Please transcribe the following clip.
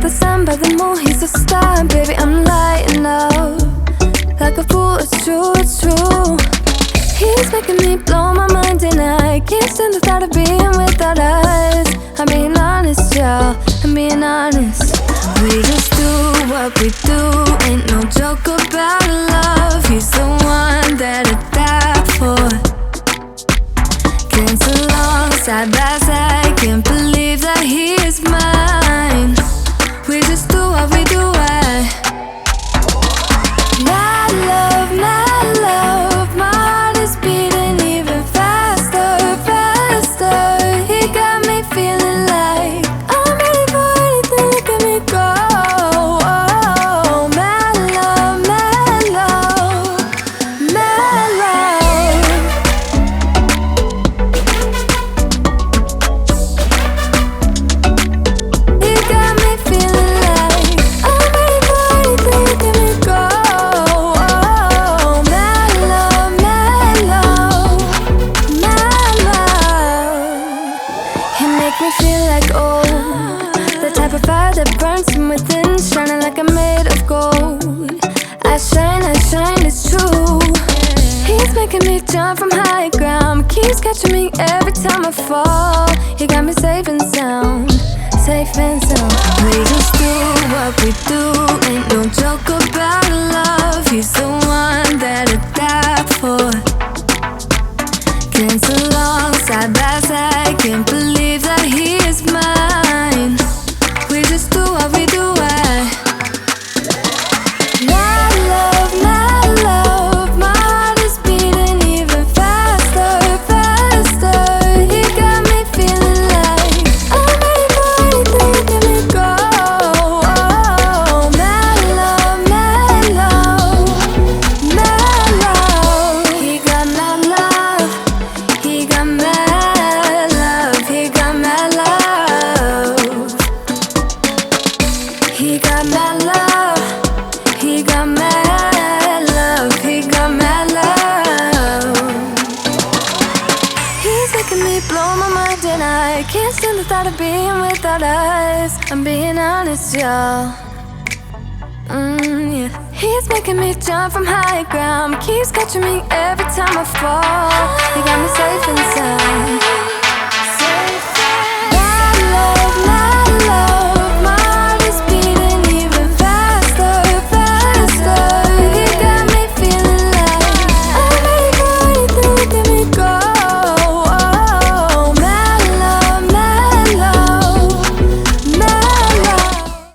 the sun, by the moon, he's a star. Baby, I'm lighting up like a fool, it's true, it's true. He's making me blow my mind and I can't stand the thought of being without us. I'm being honest, y'all, I'm being honest. We just do what we do, ain't no joke about love. He's the one that I die for. Dance along side by side, can't believe that he is mine. We just do what we do, my love, my heart is beating even faster, faster. He got me feeling like I'm ready for anything, look at me go. Oh, my love, my love, my love. He got me feeling like I'm ready for anything, look at me go. Oh, my love, my love, my love. He make me feel like old, the type of fire that burns from within, shining like I'm made of gold. I shine, it's true. He's making me jump from high ground, keeps catching me every time I fall. He got me safe and sound, safe and sound. We just do what we do, ain't no joke about love. He's the one that I die for. Dance along side by side, can't believe that he is mine. We just do what we do, my love, my heart is beating even faster, faster. He got me feeling like I'm ready for anything, look at me go. Oh, my love, my love, my love. He got my love, he got my love, he got my love. He got my love, he got my love, he got my love. He's making me blow my mind and I can't stand the thought of being without us. I'm being honest, y'all. Yeah. He's making me jump from high ground, keeps catching me every time I fall. He got me safe and